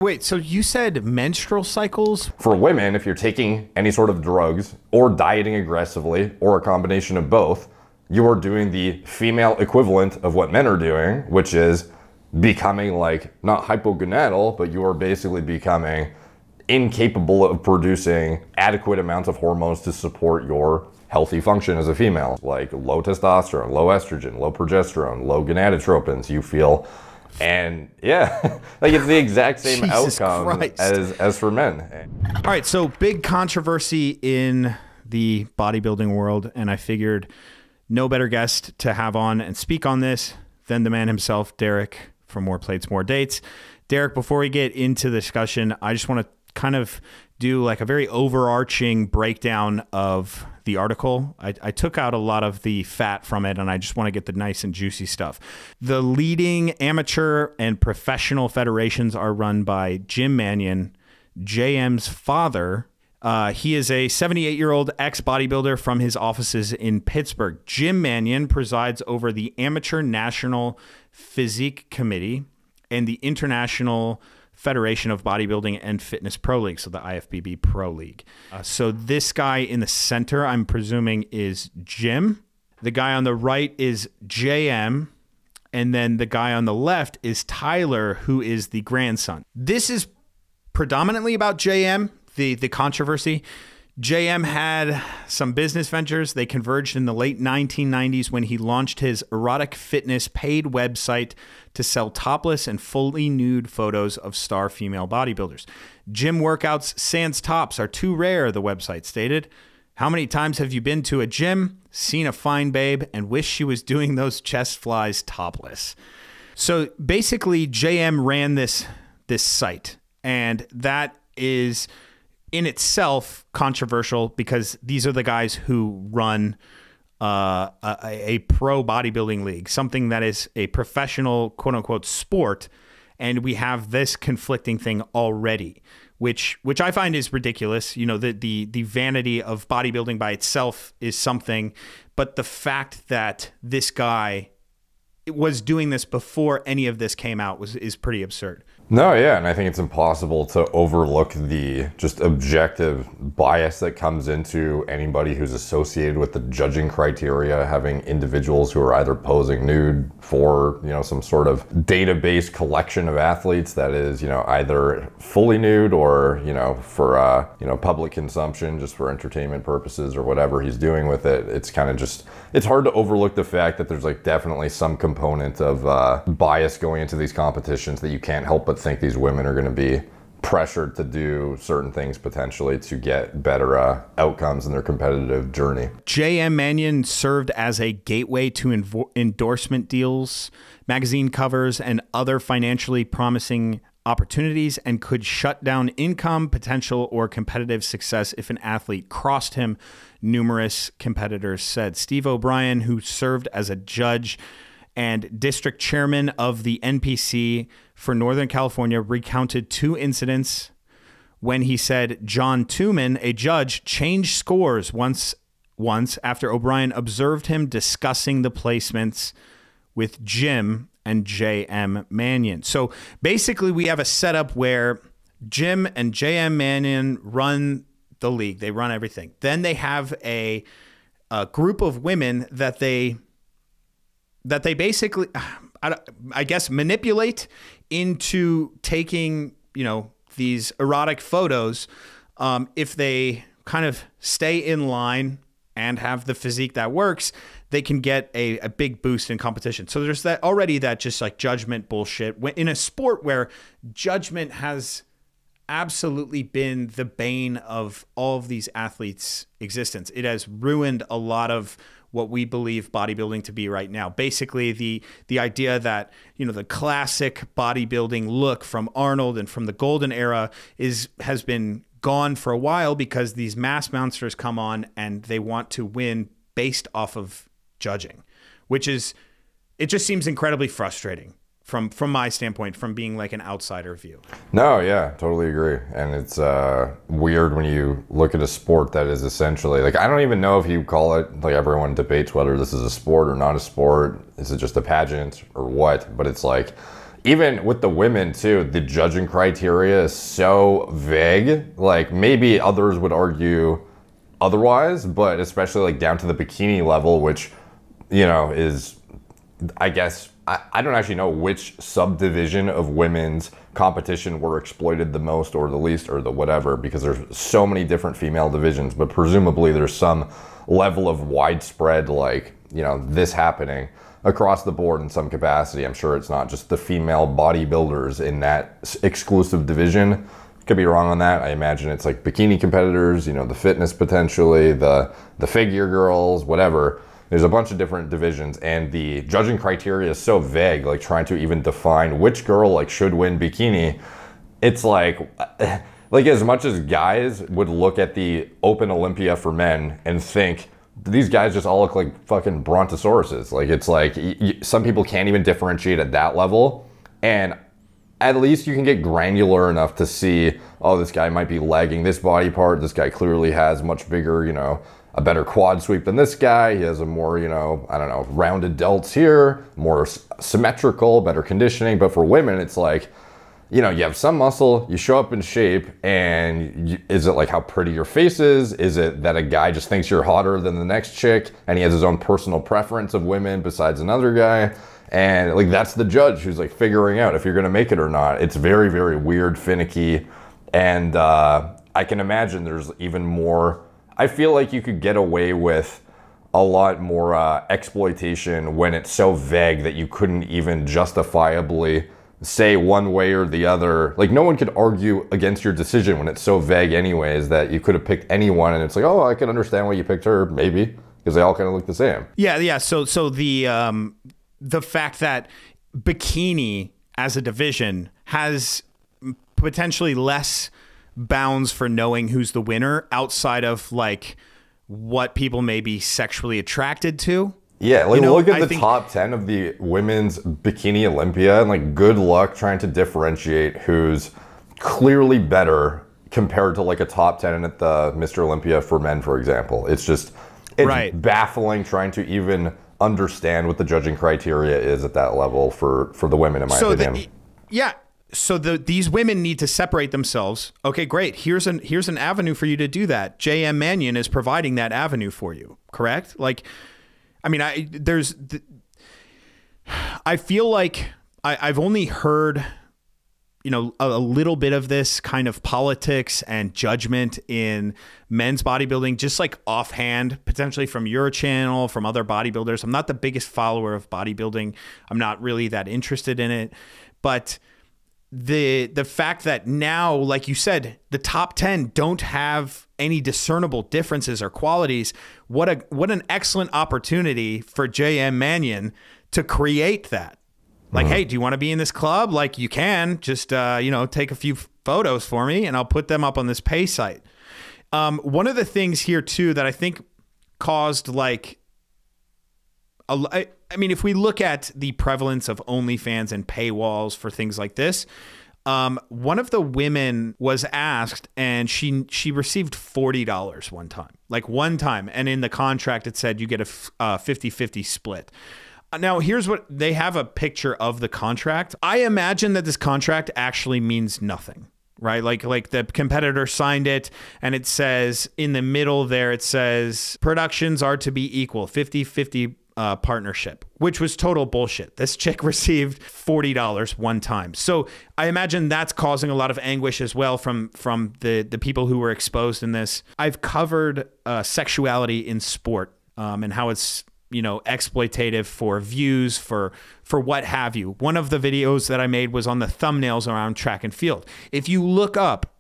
Wait, so you said menstrual cycles? For women, if you're taking any sort of drugs or dieting aggressively or a combination of both, you are doing the female equivalent of what men are doing, which is becoming like, not hypogonadal, but you are basically becoming incapable of producing adequate amounts of hormones to support your healthy function as a female, like low testosterone, low estrogen, low progesterone, low gonadotropins. You feel, and yeah, like it's the exact same outcome as for men. All right, so big controversy in the bodybuilding world, and I figured no better guest to have on and speak on this than the man himself, Derek from More Plates, More Dates. Derek, before we get into the discussion, I just want to kind of do like a very overarching breakdown of the article. I took out a lot of the fat from it, and I just want to get the nice and juicy stuff. The leading amateur and professional federations are run by Jim Manion, JM's father. He is a 78-year-old ex-bodybuilder from his offices in Pittsburgh. Jim Manion presides over the Amateur National Physique Committee and the International Federation of Bodybuilding and Fitness Pro League, so the IFBB Pro League. So this guy in the center, I'm presuming, is Jim. The guy on the right is JM. And then the guy on the left is Tyler, who is the grandson. This is predominantly about JM, the controversy. JM had some business ventures. They converged in the late 1990s when he launched his erotic fitness paid website to sell topless and fully nude photos of star female bodybuilders. Gym workouts sans tops are too rare, the website stated. How many times have you been to a gym, seen a fine babe, and wish she was doing those chest flies topless? So basically, JM ran this site, and that is in itself controversial because these are the guys who run a pro bodybuilding league, something that is a professional quote unquote sport. And we have this conflicting thing already, which I find is ridiculous. You know, the vanity of bodybuilding by itself is something, but the fact that this guy was doing this before any of this came out is pretty absurd. No, yeah, and I think it's impossible to overlook the just objective bias that comes into anybody who's associated with the judging criteria, having individuals who are either posing nude for, you know, some sort of database collection of athletes that is, you know, either fully nude or, you know, for, you know, public consumption, just for entertainment purposes or whatever he's doing with it. It's kind of just, it's hard to overlook the fact that there's like definitely some component of bias going into these competitions that you can't help but think these women are going to be pressured to do certain things potentially to get better outcomes in their competitive journey. JM Manion served as a gateway to endorsement deals, magazine covers, and other financially promising opportunities, and could shut down income, potential, or competitive success if an athlete crossed him, numerous competitors said. Steve O'Brien, who served as a judge and district chairman of the NPC for Northern California, recounted two incidents when he said John Tooman, a judge, changed scores once after O'Brien observed him discussing the placements with Jim and JM Manion. So basically we have a setup where Jim and JM Manion run the league. They run everything. Then they have a group of women that they basically, I guess, manipulate into taking, you know, these erotic photos. If they kind of stay in line and have the physique that works, they can get a big boost in competition. So there's that already, that just like judgment bullshit in a sport where judgment has absolutely been the bane of all of these athletes' existence. It has ruined a lot of what we believe bodybuilding to be right now. Basically, the idea that, you know, the classic bodybuilding look from Arnold and from the golden era has been gone for a while because these mass monsters come on and they want to win based off of judging, which is, it just seems incredibly frustrating from my standpoint, from being like an outsider view. No, yeah, totally agree. And it's weird when you look at a sport that is essentially, like, I don't even know if you call it, like, everyone debates whether this is a sport or not a sport. Is it just a pageant or what? But it's like, even with the women too, the judging criteria is so vague. Like maybe others would argue otherwise, but especially like down to the bikini level, which, you know, is, I guess, I don't actually know which subdivision of women's competition were exploited the most or the least or the whatever, because there's so many different female divisions, but presumably there's some level of widespread, like, you know, this happening across the board in some capacity. I'm sure it's not just the female bodybuilders in that exclusive division. Could be wrong on that. I imagine it's like bikini competitors, you know, the fitness potentially, the figure girls, whatever. There's a bunch of different divisions, and the judging criteria is so vague, like trying to even define which girl like should win bikini. It's like as much as guys would look at the Open Olympia for men and think, these guys just all look like fucking brontosauruses. Like, it's like some people can't even differentiate at that level. And at least you can get granular enough to see, oh, this guy might be lagging this body part. This guy clearly has much bigger, you know, a better quad sweep than this guy. He has a more, you know, I don't know, rounded delts here, more symmetrical, better conditioning. But for women, it's like, you know, you have some muscle, you show up in shape, and is it like how pretty your face is? Is it that a guy just thinks you're hotter than the next chick and he has his own personal preference of women besides another guy? And like, that's the judge who's like figuring out if you're gonna make it or not. It's very, very weird, finicky. And I can imagine there's even more. I feel like you could get away with a lot more exploitation when it's so vague that you couldn't even justifiably say one way or the other. Like, no one could argue against your decision when it's so vague anyways, that you could have picked anyone and it's like, oh, I can understand why you picked her, maybe, because they all kind of look the same. Yeah. So the fact that bikini as a division has potentially less bounds for knowing who's the winner outside of like what people may be sexually attracted to. Yeah, like, you know, look at the think top 10 of the women's bikini Olympia, and like, good luck trying to differentiate who's clearly better compared to like a top 10 at the Mr. Olympia for men, for example. It's just, it's right. Baffling trying to even understand what the judging criteria is at that level for the women, in my opinion. So these women need to separate themselves. Okay, great. Here's an avenue for you to do that. JM Mannion is providing that avenue for you, correct? Like, I mean, I feel like I've only heard, you know, a little bit of this kind of politics and judgment in men's bodybuilding, just like offhand, potentially from your channel, from other bodybuilders. I'm not the biggest follower of bodybuilding. I'm not really that interested in it, but the fact that now, like you said, the top 10 don't have any discernible differences or qualities. What an excellent opportunity for JM Mannion to create that. Like, hey, do you want to be in this club? Like, you can just, you know, take a few photos for me and I'll put them up on this pay site. One of the things here too, that I think caused like, I mean, if we look at the prevalence of OnlyFans and paywalls for things like this, one of the women was asked and she received $40 one time. And in the contract, it said you get a 50-50 split. Now, here's what they have a picture of the contract. I imagine that this contract actually means nothing, right? Like the competitor signed it and it says in the middle there, it says productions are to be equal, 50-50 partnership, which was total bullshit. This chick received $40 one time. So I imagine that's causing a lot of anguish as well from the people who were exposed in this. I've covered sexuality in sport and how it's, you know, exploitative for views, for what have you. One of the videos that I made was on the thumbnails around track and field. If you look up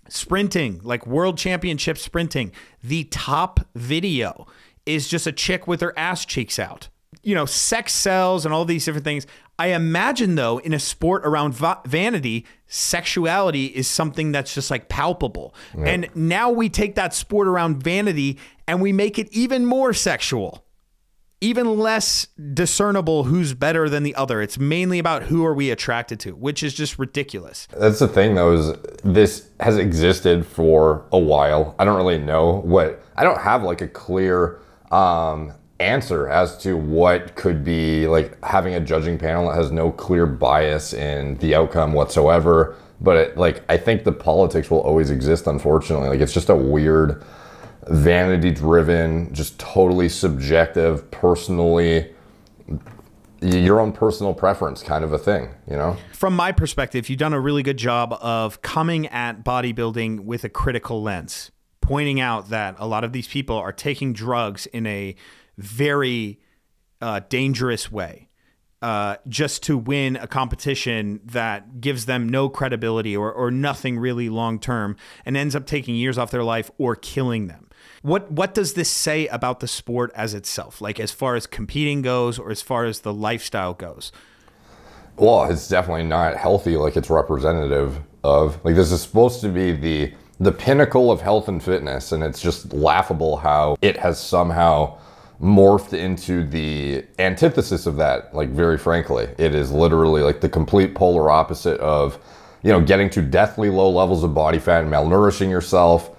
sprinting, like world championship sprinting, the top video is just a chick with her ass cheeks out. You know, sex sells and all these different things. I imagine, though, in a sport around vanity, sexuality is something that's just like palpable. Yep. And now we take that sport around vanity and we make it even more sexual, even less discernible who's better than the other. It's mainly about who are we attracted to, which is just ridiculous. That's the thing, though, is this has existed for a while. I don't really know I don't have like a clear answer as to what could be like having a judging panel that has no clear bias in the outcome whatsoever. But I think the politics will always exist, unfortunately. Like, it's just a weird, vanity driven, just totally subjective, personally, your own personal preference kind of a thing, you know? From my perspective, you've done a really good job of coming at bodybuilding with a critical lens, pointing out that a lot of these people are taking drugs in a very dangerous way, just to win a competition that gives them no credibility or nothing really long term, and ends up taking years off their life or killing them. What does this say about the sport as itself, like as far as competing goes or as far as the lifestyle goes? Well, it's definitely not healthy like it's representative of. Like, this is supposed to be the pinnacle of health and fitness, and it's just laughable how it has somehow morphed into the antithesis of that. Like, very frankly, it is literally like the complete polar opposite of, you know, getting to deathly low levels of body fat and malnourishing yourself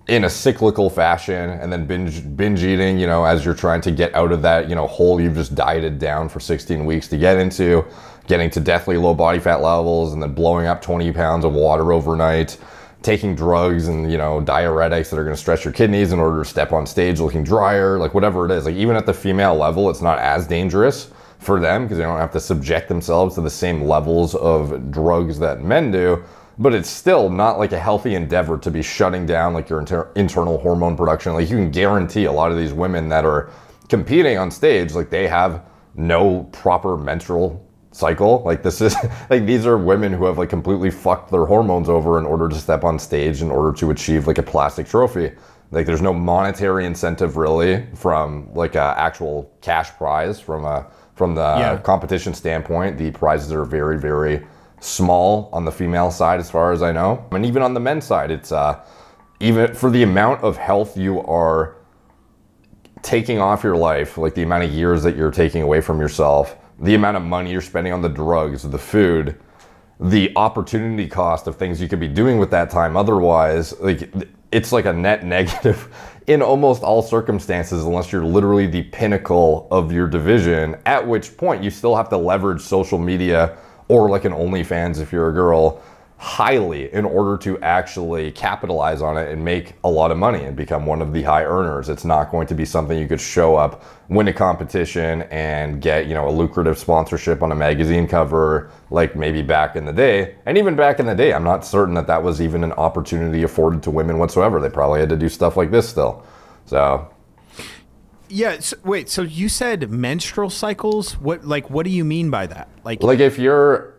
in a cyclical fashion, and then binge eating, you know, as you're trying to get out of that, you know, hole you've just dieted down for 16 weeks to get into, getting to deathly low body fat levels, and then blowing up 20 pounds of water overnight, taking drugs and, you know, diuretics that are going to stretch your kidneys in order to step on stage looking drier, like whatever it is. Like, even at the female level, it's not as dangerous for them because they don't have to subject themselves to the same levels of drugs that men do. But it's still not like a healthy endeavor to be shutting down like your internal hormone production. Like, you can guarantee a lot of these women that are competing on stage, like, they have no proper menstrual cycle. Like, this is like, these are women who have like completely fucked their hormones over in order to step on stage in order to achieve like a plastic trophy. Like, there's no monetary incentive really from like a actual cash prize from the competition standpoint. The prizes are very, very small on the female side as far as I know. And even on the men's side, it's even for the amount of health you are taking off your life, like the amount of years that you're taking away from yourself, the amount of money you're spending on the drugs, the food, the opportunity cost of things you could be doing with that time otherwise, like, it's like a net negative in almost all circumstances, unless you're literally the pinnacle of your division, at which point you still have to leverage social media or like an OnlyFans if you're a girl highly in order to actually capitalize on it and make a lot of money and become one of the high earners. It's not going to be something you could show up, win a competition, and get, you know, a lucrative sponsorship on a magazine cover like maybe back in the day. And even back in the day, I'm not certain that that was even an opportunity afforded to women whatsoever. They probably had to do stuff like this still. So yeah. So, wait, so you said menstrual cycles? What do you mean by that? Like if you're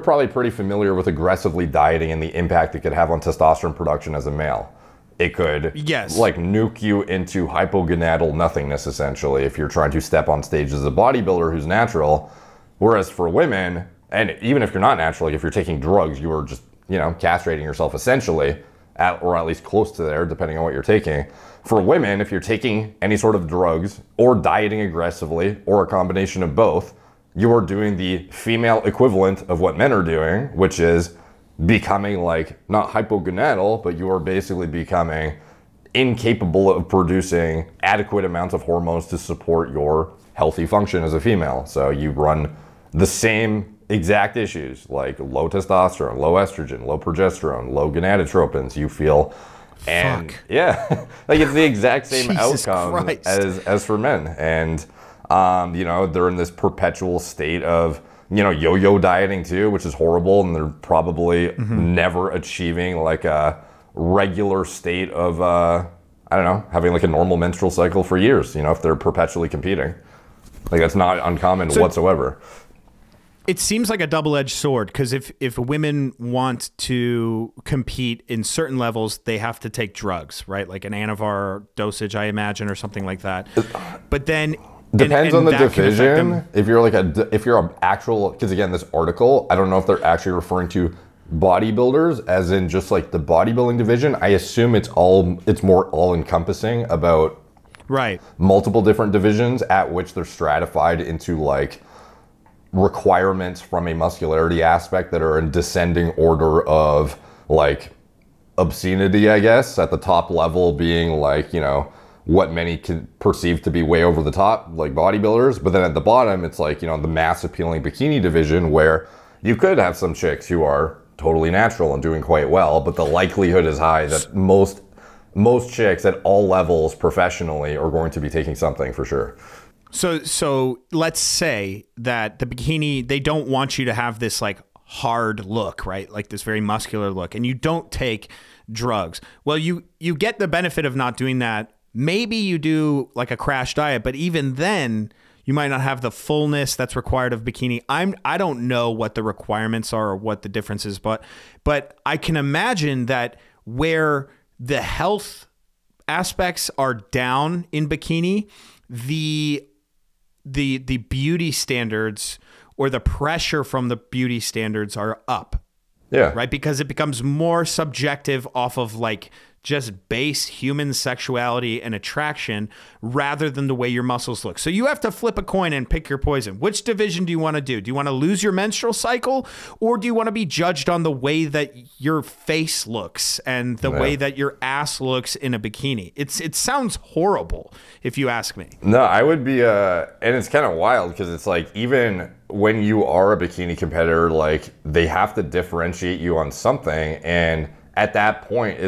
probably pretty familiar with aggressively dieting and the impact it could have on testosterone production as a male. It could, yes, like, nuke you into hypogonadal nothingness essentially if you're trying to step on stage as a bodybuilder who's natural. Whereas for women, and even if you're not natural, like if you're taking drugs, you are just, you know, castrating yourself essentially, or at least close to there, depending on what you're taking. For women, if you're taking any sort of drugs or dieting aggressively or a combination of both, you are doing the female equivalent of what men are doing, which is becoming like, not hypogonadal, but you are basically becoming incapable of producing adequate amounts of hormones to support your healthy function as a female. So you run the same exact issues, like low testosterone, low estrogen, low progesterone, low gonadotropins. You feel, and yeah, like it's the exact same outcome as for men. And you know, they're in this perpetual state of, you know, yo-yo dieting too, which is horrible, and they're probably never achieving like a regular state of I don't know, having like a normal menstrual cycle for years, you know, if they're perpetually competing. Like, that's not uncommon whatsoever. It seems like a double-edged sword, because if women want to compete in certain levels, they have to take drugs, right? Like an Anavar dosage, I imagine, or something like that. But then depends on the division. If you're like if you're an actual, because again, this article, I don't know if they're actually referring to bodybuilders as in just like the bodybuilding division. I assume it's more all-encompassing about multiple different divisions at which they're stratified into like requirements from a muscularity aspect that are in descending order of like obscenity, I guess, at the top level being like, you know, what many can perceive to be way over the top, like bodybuilders. But then at the bottom, it's like, you know, the mass appealing bikini division, where you could have some chicks who are totally natural and doing quite well, but the likelihood is high that most chicks at all levels professionally are going to be taking something for sure. So let's say that the bikini, they don't want you to have this like hard look, right? Like this very muscular look, and you don't take drugs. Well, you get the benefit of not doing that. Maybe you do like a crash diet, but even then you might not have the fullness that's required of bikini. I don't know what the requirements are or what the difference is, but I can imagine that where the health aspects are down in bikini, the beauty standards or the pressure from the beauty standards are up. Yeah. Right? Because it becomes more subjective off of like just base human sexuality and attraction rather than the way your muscles look. So you have to flip a coin and pick your poison. Which division do you want to do? Do you want to lose your menstrual cycle, or do you want to be judged on the way that your face looks and the way that your ass looks in a bikini? It sounds horrible if you ask me. No, I would be, and it's kind of wild because it's like, even when you are a bikini competitor, like they have to differentiate you on something. And at that point,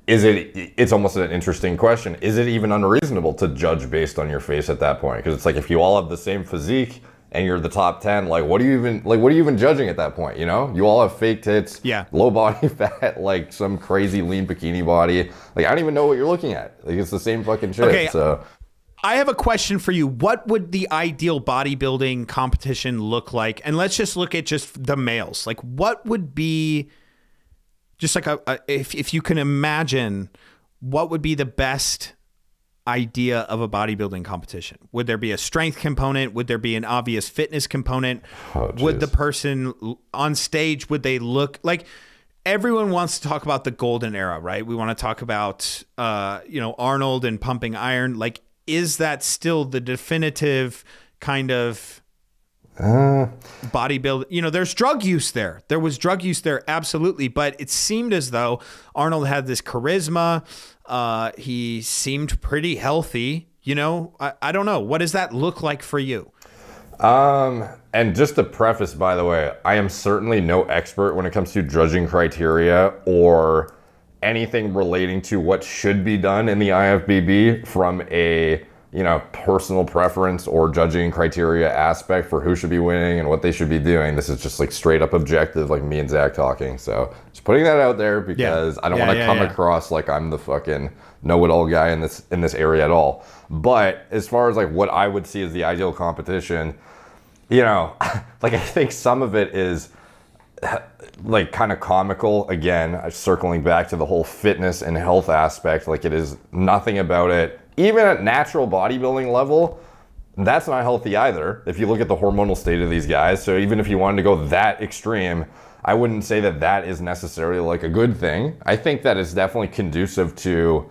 it's almost an interesting question. Is it even unreasonable to judge based on your face at that point? Because it's like, if you all have the same physique and you're the top 10, like what are you even judging at that point? You know, you all have fake tits, low body fat, like some crazy lean bikini body. Like, I don't even know what you're looking at. Like, it's the same fucking shit. Okay. So I have a question for you. What would the ideal bodybuilding competition look like? And let's just look at just the males. Like, what would be just like if you can imagine, what would be the best idea of a bodybuilding competition? Would there be a strength component? Would there be an obvious fitness component? Would the person on stage, would they look like, everyone wants to talk about the golden era, right? We want to talk about, Arnold and pumping iron. Like, is that still the definitive kind of bodybuilding? You know, there's drug use there. There was drug use there, absolutely. But it seemed as though Arnold had this charisma. He seemed pretty healthy. You know, I don't know. What does that look like for you? And just to preface, by the way, I am certainly no expert when it comes to judging criteria or anything relating to what should be done in the IFBB from a, personal preference or judging criteria aspect for who should be winning and what they should be doing. This is just like straight up objective, like me and Zack talking. So just putting that out there because I don't want to come across like I'm the fucking know-it-all guy in this area at all. But as far as like what I would see as the ideal competition, like I think some of it is like kind of comical. Again, circling back to the whole fitness and health aspect, like it is nothing about it. Even at natural bodybuilding level, that's not healthy either, if you look at the hormonal state of these guys. So even if you wanted to go that extreme, I wouldn't say that that is necessarily like a good thing. I think that it's definitely conducive to,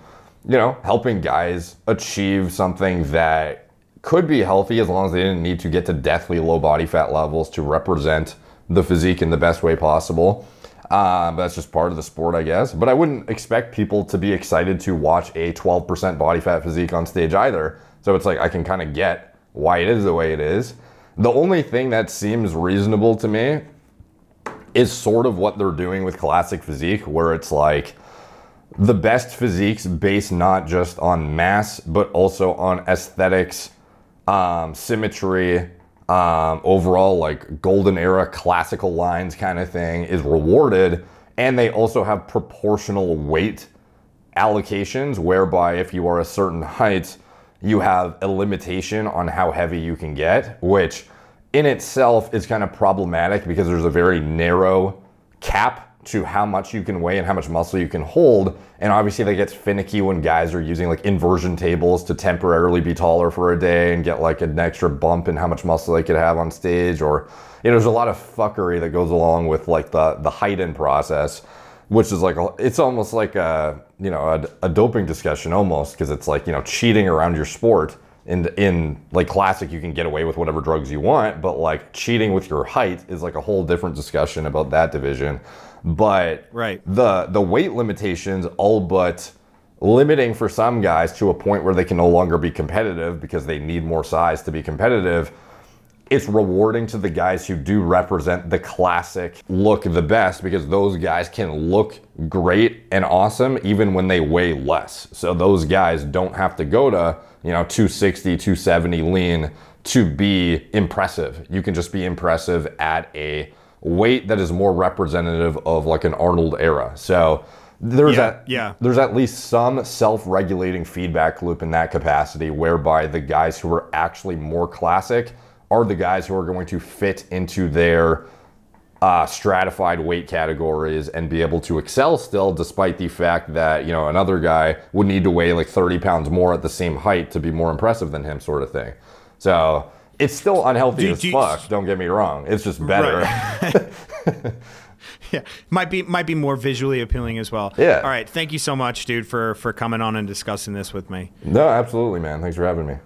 helping guys achieve something that could be healthy as long as they didn't need to get to deathly low body fat levels to represent the physique in the best way possible. But that's just part of the sport, I guess. But I wouldn't expect people to be excited to watch a 12% body fat physique on stage either. So it's like, I can kind of get why it is the way it is. The only thing that seems reasonable to me is sort of what they're doing with classic physique, where it's like the best physiques based not just on mass, but also on aesthetics, symmetry, overall like golden era classical lines kind of thing is rewarded. And they also have proportional weight allocations, whereby if you are a certain height, you have a limitation on how heavy you can get, which in itself is kind of problematic because there's a very narrow cap to how much you can weigh and how much muscle you can hold. And obviously that gets finicky when guys are using like inversion tables to temporarily be taller for a day and get like an extra bump in how much muscle they could have on stage. Or, there's a lot of fuckery that goes along with like the height-in process, which is like, it's almost like a doping discussion almost, because it's like, cheating around your sport. In like classic, you can get away with whatever drugs you want, but like cheating with your height is like a whole different discussion about that division. But right, the weight limitations all but limiting for some guys to a point where they can no longer be competitive because they need more size to be competitive. It's rewarding to the guys who do represent the classic look the best, because those guys can look great and awesome even when they weigh less. So those guys don't have to go to, 260, 270 lean to be impressive. You can just be impressive at a weight that is more representative of like an Arnold era. So there's at least some self-regulating feedback loop in that capacity, whereby the guys who are actually more classic are the guys who are going to fit into their stratified weight categories and be able to excel still, despite the fact that, another guy would need to weigh like 30 pounds more at the same height to be more impressive than him, sort of thing. So it's still unhealthy as fuck, don't get me wrong. It's just better. Right. Yeah, might be more visually appealing as well. Yeah. All right, thank you so much, dude, for coming on and discussing this with me. No, absolutely, man. Thanks for having me.